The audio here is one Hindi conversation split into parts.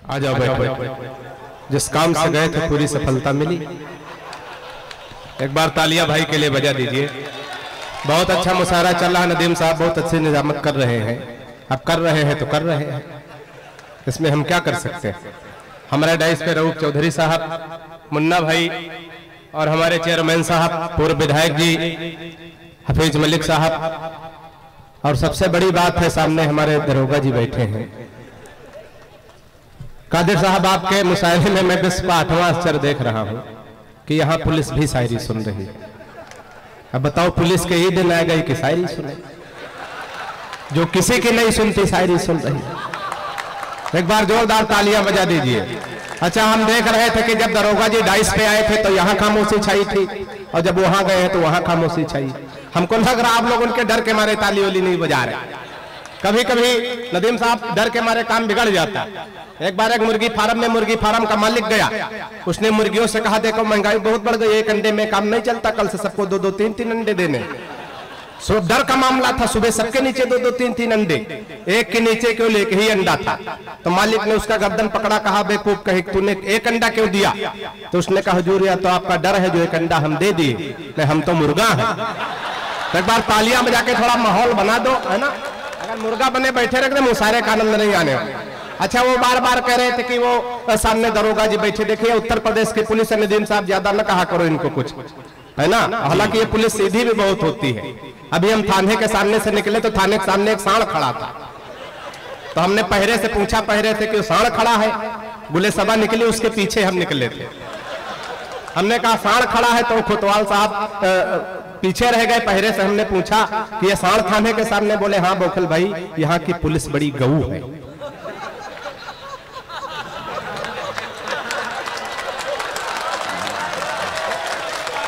आ जाओ बैठो। जिस काम से गए थे पूरी सफलता मिली। एक बार तालियां भाई के लिए बजा दीजिए। बहुत अच्छा मुशायरा चल रहा है, नदीम साहब बहुत अच्छी निजामत कर रहे हैं। अब कर रहे हैं तो कर रहे हैं, इसमें हम क्या कर सकते हैं। हमारे डाइस पे रऊफ चौधरी साहब, मुन्ना भाई और हमारे चेयरमैन साहब, पूर्व विधायक जी हफीज मलिक साहब, और सबसे बड़ी बात है सामने हमारे दरोगा जी बैठे हैं। कादिर साहब, आपके मुशायरे में मैं विश्व का 8वां आश्चर्य देख रहा हूं कि यहाँ पुलिस भी शायरी सुन रही है। अब बताओ, पुलिस के ये दिन आ गई कि शायरी सुने, जो किसी की नहीं सुनती शायरी सुन रही है। एक बार जोरदार तालियां बजा दीजिए। अच्छा, हम देख रहे थे कि जब दरोगा जी डाइस पे आए थे तो यहाँ खामोशी छाई थी, और जब वहां गए हैं तो वहां खामोशी छाई। हमको लग रहा आप लोग उनके डर के मारे ताली वाली नहीं बजा रहे। कभी कभी नदीम साहब डर के मारे काम बिगड़ जाता है। एक बार एक मुर्गी फार्म में मुर्गी फार्म का मालिक गया, उसने मुर्गियों से कहा देखो महंगाई बहुत बढ़ गई, एक अंडे में काम नहीं चलता, कल से सबको 2-2, 3-3 अंडे देने। सो डर का मामला था, सुबह सबके नीचे 2-2, 3-3 अंडे, एक के नीचे केवल एक ही अंडा था। तो मालिक ने उसका गर्दन पकड़ा, कहा बेवकूफ कहीं तूने एक अंडा क्यों दिया। तो उसने कहा हुजूर या तो आपका डर है जो एक अंडा हम दे दिए, नहीं हम तो मुर्गा है। तो एक बार तालियां बजा के थोड़ा माहौल बना दो, है ना। अगर मुर्गा बने बैठे रखते मुशायरे का आनंद नहीं आने। अच्छा, वो बार बार कह रहे थे कि वो सामने दरोगा जी बैठे, देखिए उत्तर प्रदेश की पुलिस है, नदीम साहब ज्यादा न कहा करो इनको कुछ, है ना। हालांकि ये पुलिस सीधी भी बहुत होती है। अभी हम थाने के सामने से निकले तो थाने के सामने एक सांड खड़ा था, तो हमने पहरे से पूछा, पहरे से कि सांड खड़ा है। बोले सभा निकली, उसके पीछे हम निकले थे। हमने कहा सांड खड़ा है, तो कोतवाल साहब पीछे रह गए। पहरे से हमने पूछा कि ये सांड थाने के सामने, बोले हाँ बोखल भाई यहाँ की पुलिस बड़ी गऊ है।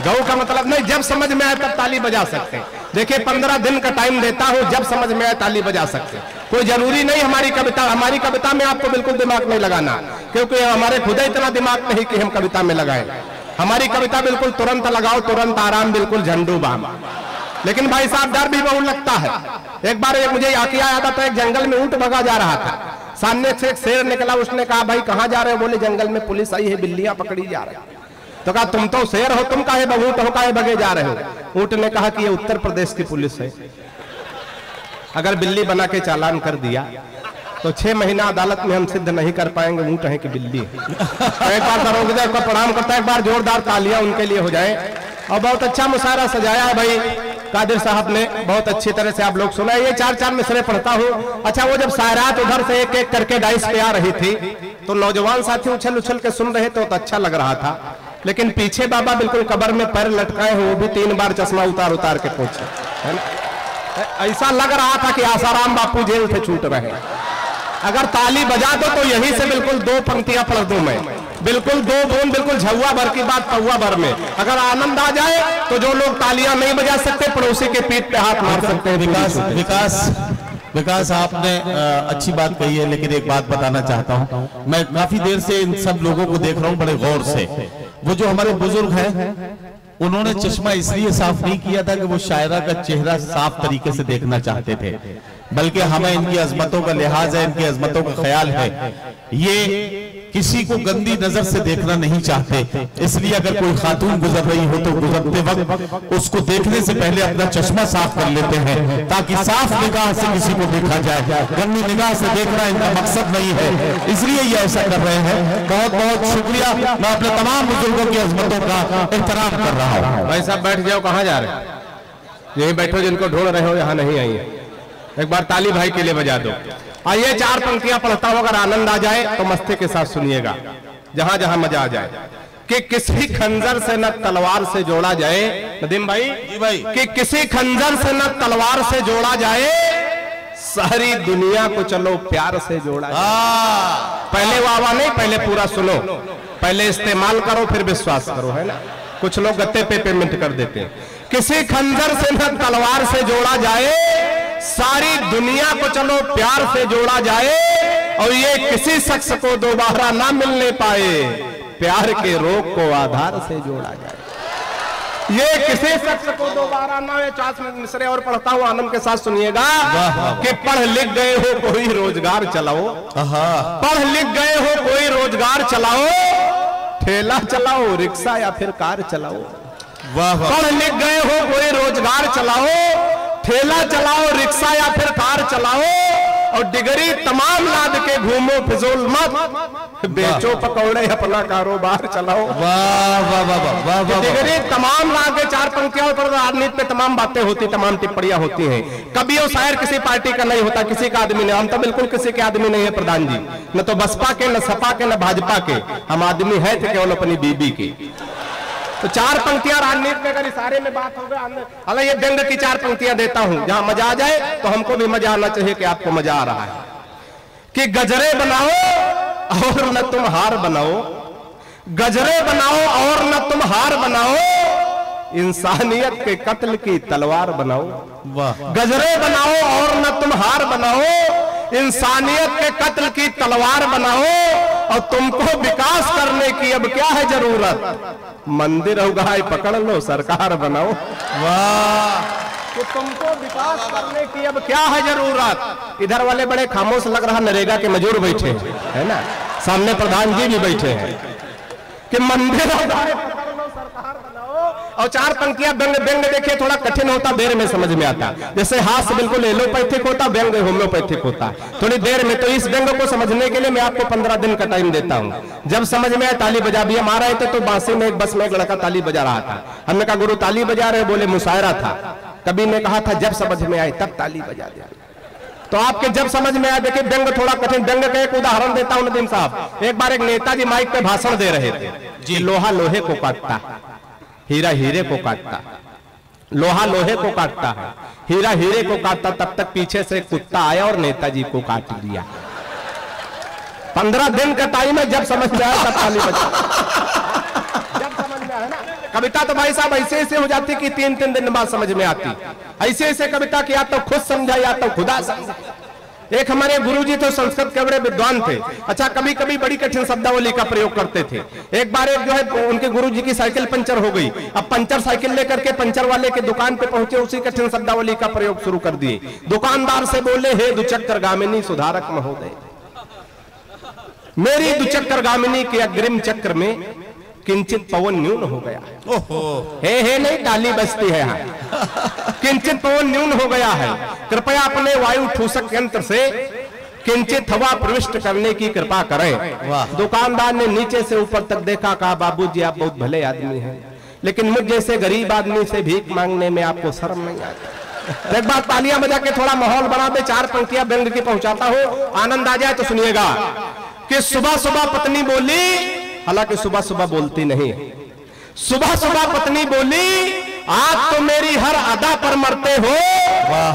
गऊ का मतलब नहीं, जब समझ में आए तब ताली बजा सकते हैं। देखिए 15 दिन का टाइम देता हूं, जब समझ में आए ताली बजा सकते हैं। कोई जरूरी नहीं हमारी कविता में आपको बिल्कुल दिमाग नहीं लगाना, क्योंकि हमारे खुद इतना दिमाग नहीं कि हम कविता में लगाएं। हमारी कविता बिल्कुल तुरंत लगाओ, तुरंत आराम, बिल्कुल झंडू बाम। लेकिन भाई साहब डर भी बहुत लगता है। एक बार मुझे याकिया याद आता, एक जंगल में ऊंट भगा जा रहा था, सामने से एक शेर निकला। उसने कहा भाई कहाँ जा रहे हो। बोले जंगल में पुलिस आई है, बिल्लियां पकड़ी जा रही। तो कहा तुम तो शेर हो, तुम काहे ऊंट हो, काहे भगे जा रहे हो। ऊंट ने कहा कि ये उत्तर प्रदेश की पुलिस है, अगर बिल्ली बना के चालान कर दिया तो 6 महीना अदालत में हम सिद्ध नहीं कर पाएंगे ऊंट है कि बिल्ली है। एक बार दरोगा को प्रणाम करता है, एक बार जोरदार तालियां उनके लिए हो जाए। और बहुत अच्छा मुशायरा सजाया है भाई कादिर साहब ने, बहुत अच्छी तरह से आप लोग सुना। ये 4-4 मिसरे पढ़ता हूँ। अच्छा, वो जब शायरात उधर से एक एक करके डाइस पे आ रही थी तो नौजवान साथी उछल उछल के सुन रहे थे, तो अच्छा लग रहा था। लेकिन पीछे बाबा बिल्कुल कब्र में पैर लटकाए हो, वो भी 3 बार चश्मा उतार उतार के पहुंचे, है ना। ऐसा लग रहा था कि आसाराम बापू जेल से छूट रहे। अगर ताली बजा दो तो यहीं से बिल्कुल 2 पंक्तियां पढ़ दूं मैं, बिल्कुल 2 बूंद, बिल्कुल झुआ भर की बात पौवा भर में। अगर आनंद आ जाए तो जो लोग तालियां नहीं बजा सकते पड़ोसी के पीठ पे हाथ मार सकते हैं। विकास आपने अच्छी बात कही है, लेकिन एक बात बताना चाहता हूं। मैं काफी देर से इन सब लोगों को देख रहा हूं बड़े गौर से। वो जो हमारे बुजुर्ग हैं, उन्होंने चश्मा इसलिए साफ नहीं किया था कि वो शायरा का चेहरा साफ तरीके से देखना चाहते थे, बल्कि हमें इनकी अजमतों का लिहाज है, इनकी अजमतों का ख्याल है। ये किसी को गंदी नजर से देखना नहीं चाहते, इसलिए अगर कोई खातून गुजर रही हो तो गुजरते वक्त उसको देखने से पहले अपना चश्मा साफ कर लेते हैं, ताकि साफ निगाह से किसी को देखा जाए। गंदी निगाह से देखना इनका मकसद नहीं है, इसलिए ये ऐसा कर रहे हैं। बहुत बहुत शुक्रिया। मैं अपने तमाम बुजुर्गों की अजमतों का एहतराम कर रहा हूँ। भाई साहब बैठ जाओ, कहाँ जा रहे हैं, यही बैठो, जिनको ढूंढ रहे हो यहाँ नहीं आई है। एक बार ताली भाई के लिए बजा दो। आइए 4 पंक्तियां पढ़ता हूं, अगर आनंद आ जाए तो मस्ती के साथ सुनिएगा, जहां जहां मजा आ जाए। कि किसी खंजर से न तलवार से जोड़ा जाए, नदीम भाई जी भाई, कि किसी खंजर से न तलवार से जोड़ा जाए, सारी दुनिया को चलो प्यार से जोड़ा जाए। पहले वाह नहीं, पहले पूरा सुनो, पहले इस्तेमाल करो फिर विश्वास करो, है ना। कुछ लोग गत्ते पे पेमेंट कर देते हैं। किसी खंजर से न तलवार से जोड़ा जाए, सारी दुनिया को चलो प्यार से जोड़ा जाए, और ये किसी शख्स को दोबारा ना मिलने पाए, प्यार के रोग को आधार से जोड़ा जाए। ये किसी शख्स को दोबारा ना 50 मिसरे और पढ़ता हूँ, आनंद के साथ सुनिएगा कि पढ़ लिख गए हो कोई रोजगार चलाओ, पढ़ लिख गए हो कोई रोजगार चलाओ, ठेला चलाओ रिक्शा या फिर कार चलाओ। पढ़ लिख गए हो कोई रोजगार चलाओ, ठेला चलाओ रिक्शा या फिर कार चलाओ, और डिग्री तमाम लाद के घूमो फिजूल मत, बेचो पकौड़े अपना कारोबार चलाओ। डिग्री तमाम ला के 4 पंक्तियों पर राजनीति पे तमाम बातें होती, तमाम टिप्पणियां होती हैं। कभी वो शायर किसी पार्टी का नहीं होता, किसी का आदमी नहीं। हम तो बिल्कुल किसी के आदमी नहीं है प्रधान जी, न तो बसपा के, न सपा के, न भाजपा के। हम आदमी है थे केवल अपनी बीबी के। तो 4 पंक्तियां राजनीति में अगर इशारे में बात हो गया, हालांकि ये व्यंग की 4 पंक्तियां देता हूं, जहां मजा आ जाए तो हमको भी मजा आना चाहिए कि आपको मजा आ रहा है। कि गजरे बनाओ और न तुम हार बनाओ, गजरे बनाओ और न तुम हार बनाओ, इंसानियत के कत्ल की तलवार बनाओ। गजरे बनाओ और न तुम हार बनाओ, इंसानियत के कत्ल की तलवार बनाओ, और तुमको विकास करने की अब क्या है जरूरत, मंदिर उगाए पकड़ लो सरकार बनाओ। वाह, तो तुमको विकास करने की अब क्या है जरूरत। इधर वाले बड़े खामोश लग रहा, नरेगा के मजदूर बैठे है ना, सामने प्रधान जी भी बैठे हैं कि मंदिर उगाए पकड़ लो सरकार बनाओ। और 4 पंक्तियां व्यंग, व्यंग देखिए थोड़ा कठिन होता, देर में समझ में आता। जैसे हाथ बिल्कुल एलोपैथिक होता, व्यंग होम्योपैथिक होता, थोड़ी देर में। तो इस व्यंग को समझने के लिए मैं आपको 15 दिन का टाइम देता हूं। जब समझ में आए ताली बजा भी। हम आ रहे थे तो बांसी में एक बस में एक लड़का ताली बजा रहा था। हमने कहा गुरु ताली बजा रहे, बोले मुशायरा था। कभी ने कहा था जब समझ में आए तब ताली बजा दिया। तो आपके जब समझ में आया, देखिए व्यंग थोड़ा कठिन। व्यंग का एक उदाहरण देता हूं नदीम साहब। एक बार एक नेताजी माइक पे भाषण दे रहे थे जी, लोहा लोहे को काटता, हीरा हीरे को काटता, लोहा लोहे को काटता है, हीरा हीरे को काटता। तब तक पीछे से कुत्ता आया और नेताजी को काट दिया। 15 दिन का टाइम है, जब समझ में आया तब ताली बजा। जब समझ में आया ना, कविता तो भाई साहब ऐसे ऐसे हो जाती कि 3-3 दिन बाद समझ में आती। ऐसे ऐसे कविता की या तो खुद समझा या तो खुदा समझा। एक हमारे गुरुजी तो संस्कृत के बड़े विद्वान थे। अच्छा, कभी कभी बड़ी कठिन शब्दावली का प्रयोग करते थे। एक बार एक जो है उनके गुरुजी की साइकिल पंचर हो गई। अब पंचर साइकिल लेकर के पंचर वाले के दुकान पे पहुंचे, उसी कठिन शब्दावली का प्रयोग शुरू कर दिए। दुकानदार से बोले, हे दुचक्कर गामिनी सुधारक महोदय, मेरी दुचक्कर गामिनी के अग्रिम चक्र में किंचित पवन न्यून हो गया। हे नहीं, ताली बजती है यहाँ। किंचित पवन न्यून हो गया है, कृपया अपने वायु ठूसक यंत्र से किंचित हवा प्रविष्ट करने की कृपा करें। दुकानदार ने नीचे से ऊपर तक देखा, कहा बाबूजी आप बहुत भले आदमी हैं, लेकिन मुझ जैसे गरीब आदमी से भीख मांगने में आपको शर्म नहीं आती। एक बार तालियां बजा के थोड़ा माहौल बना दे। 4 पंक्तियां व्यंग की पहुंचाता हूं, आनंद आ जाए तो सुनिएगा। कि सुबह सुबह पत्नी बोली, हालांकि सुबह सुबह बोलती नहीं, सुबह सुबह पत्नी बोली, आज तो मेरी हर अदा पर मरते हो,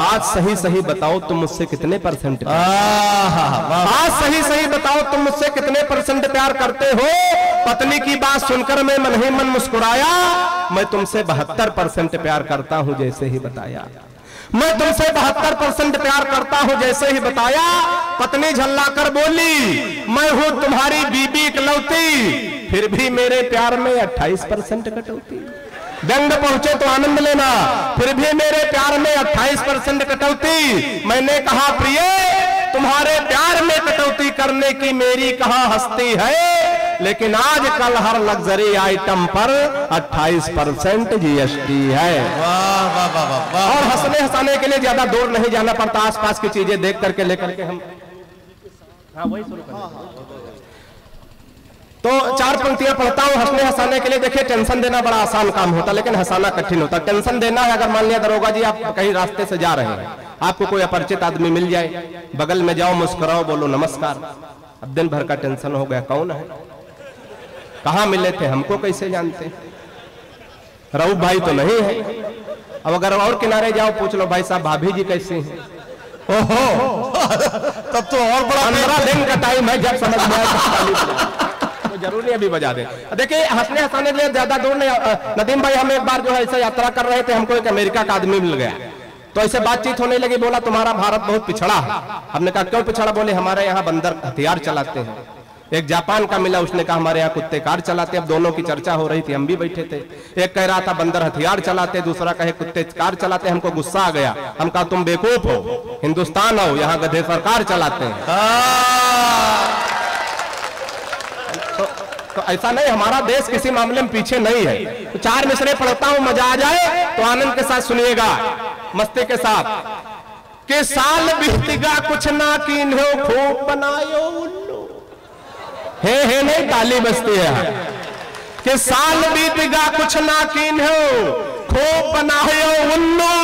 आज सही सही बताओ तुम मुझसे कितने % आज सही सही बताओ तुम मुझसे कितने % प्यार करते हो। पत्नी की बात सुनकर मैं मन ही मन मुस्कुराया, मैं तुमसे 72% प्यार करता हूं जैसे ही बताया। मैं तुमसे 72% प्यार करता हूं जैसे ही बताया। पत्नी झल्ला कर बोली, मैं हूं तुम्हारी बीबी इकलौती, फिर भी मेरे प्यार में 28% कटौती। व्यंग पहुंचे तो आनंद लेना। फिर भी मेरे प्यार में 28% कटौती। मैंने कहा प्रिय, तुम्हारे प्यार में कटौती करने की मेरी कहां हस्ती है, लेकिन आजकल हर लग्जरी आइटम पर 28% GST है। वाह वाह वाह वाह। और हंसने हंसाने के लिए ज्यादा दूर नहीं जाना पड़ता, आसपास की चीजें देख करके लेकर के हम वही शुरू करें। तो 4 पंक्तियां पढ़ता हूं हंसने हंसाने के लिए। देखिए, टेंशन देना बड़ा आसान काम होता, लेकिन हंसाना कठिन होता। टेंशन देना है, अगर मान लिया दरोगा जी आप कहीं रास्ते से जा रहे हैं, आपको कोई अपरिचित आदमी मिल जाए, बगल में जाओ, मुस्कुराओ, बोलो नमस्कार। अब दिन भर का टेंशन हो गया, कौन है, कहां मिले थे, हमको कैसे जानते, रऊफ भाई तो नहीं है। अब अगर और किनारे जाओ, पूछ लो भाई साहब भाभी जी कैसे हैं। ओहो, तब तो और बड़ा 15 दिन का टाइम है, जब समझ में आए तो जरूरी अभी बजा दे। देखिए, हंसने हंसाने के लिए ज्यादा दूर नहीं। नदीम भाई, हम एक बार जो है ऐसे यात्रा कर रहे थे, हमको एक अमेरिका का आदमी मिल गया, तो ऐसे बातचीत होने लगी। बोला तुम्हारा भारत बहुत पिछड़ा है। हमने कहा क्यों पिछड़ा? बोले हमारे यहाँ बंदर हथियार चलाते हैं। एक जापान का मिला, उसने कहा हमारे यहाँ कुत्ते कार चलाते। अब दोनों की चर्चा हो रही थी, हम भी बैठे थे। एक कह रहा था बंदर हथियार चलाते, दूसरा कहे कुत्ते कार चलाते। हमको गुस्सा आ गया, हम कहा तुम बेवकूफ हो, हिंदुस्तान हो, यहाँ गधे सरकार चलाते हैं। तो ऐसा नहीं, हमारा देश किसी मामले में पीछे नहीं है। तो 4 मिसरे पढ़ता हूं, मजा आ जाए तो आनंद के साथ सुनिएगा, मस्ती के साथ। कि साल बीतगा कुछ ना कीन्हो, खूब बनायो उल्लू। हे नहीं, ताली बजती है। कि साल बीतगा कुछ ना कीन्हो, खूब बनायो उल्लू।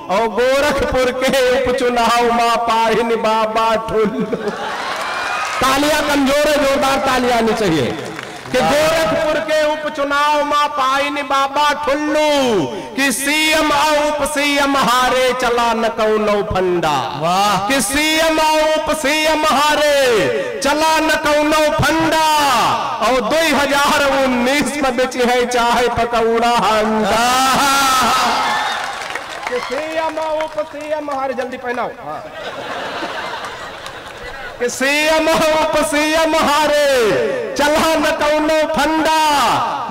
और गोरखपुर के उपचुनाव मां पाहिन बाबा ठुल्लू। तालियां कमजोर है, जोरदार तालियां आनी चाहिए। कि गोरखपुर के उपचुनाव मां पाइन बाबा ठुल्लू। कि सीएम और उप सीएम हारे, चला न कौनो फंडा। कि सीएम और उप सीएम हारे, चला न कौनो फंडा। और 2019 में बेची है चाहे पकौड़ा हंडा। कि सीएम और उप सीएम हारे, जल्दी पहनाओ। कि सीएम उप सीएम हारे, चला न कौनो फंडा।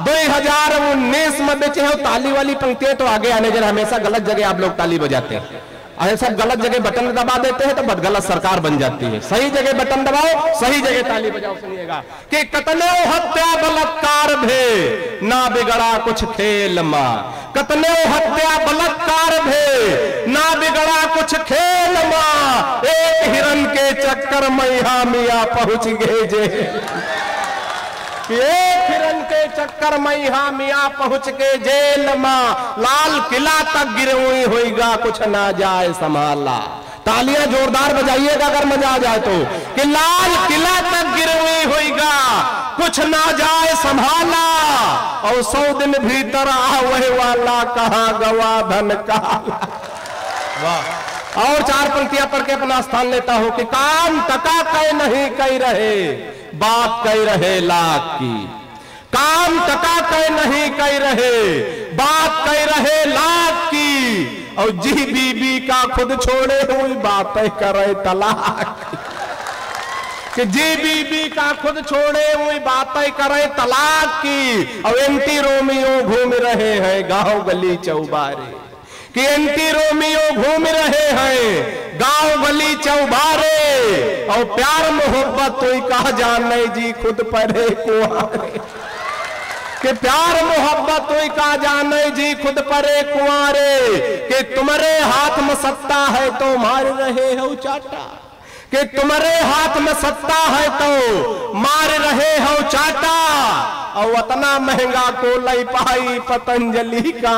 2019 में बेचे हो। ताली वाली पंक्तियां तो आगे आने जरा, हमेशा गलत जगह आप लोग ताली बजाते हैं। ऐसा गलत जगह बटन दबा देते हैं तो बहुत गलत सरकार बन जाती है। सही जगह बटन दबाओ, सही जगह ताली बजाओ। सुनिएगा कि कतने हत्या बलात्कार भे, ना बिगड़ा कुछ खेल मां। कतने हत्या बलात्कार भे, ना बिगड़ा कुछ खेल मां। एक हिरन के चक्कर में यहाँ मिया पहुंच गए जे। एक हिरन के चक्कर में यहाँ मियाँ पहुंच के जेल में। लाल किला तक गिरवी होएगा, कुछ ना जाए संभाला। तालियां जोरदार बजाइएगा अगर मजा आ जाए तो। कि लाल किला तक गिरवी होएगा, कुछ ना जाए संभाला। और 100 दिन भीतर आवे वाला, कहाँ गवा धन काला। और 4 पंक्तियां पढ़ के अपना स्थान लेता हूं। कि काम टका कह नहीं कह रहे, बात कह रहे लाख की। काम टका कह नहीं कह रहे, बात कह रहे लाख की। और जी बीबी का खुद छोड़े हुई बातें करे तलाक। कि जी बीबी का खुद छोड़े हुई बातें करे तलाक की। और एंटी रोमियो घूम रहे हैं गांव गली चौबारे। कि एंटी रोमियो घूम रहे हैं गांव गली चौबारे। और प्यार मोहब्बत तो कहा जाने जी खुद परे कुआरे। कि प्यार मोहब्बत तो कहा जाने जी खुद परे कुआरे। कि तुम्हारे हाथ में सत्ता है तो मार रहे हो चाटा। कि तुम्हारे हाथ में सत्ता है तो मार रहे हो चाटा। और इतना महंगा को लई पाई पतंजलि का।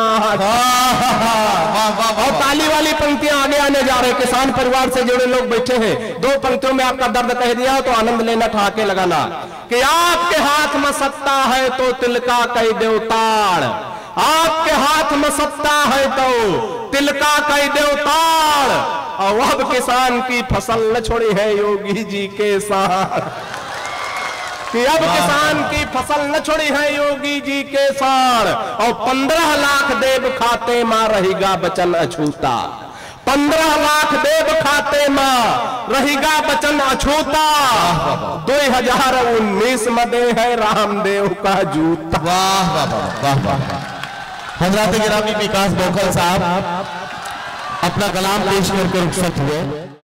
और ताली वाली पंक्तियां आगे आने जा रहे। किसान परिवार से जुड़े लोग बैठे हैं, 2 पंक्तियों में आपका दर्द कह दिया तो आनंद लेना, ठहाके लगाना। कि आपके हाथ में सत्ता है तो तिलका कई देवताड़। आपके हाथ में सत्ता है तो तिलका कई देवताड़। और अब किसान की फसल न छोड़ी है योगी जी के साथ। कि अब किसान की फसल न छोड़ी है योगी जी के साथ। और 15 लाख देव खाते मां रहेगा बचन अछूता। 15 लाख देव खाते मां रहेगा बचन अछूता। 2019 में दे है रामदेव का जूता। वाह वाह वाह वाह। हजरत गिरामी विकास बोखल साहब अपना कलाम पेश करके रुखसत हुए।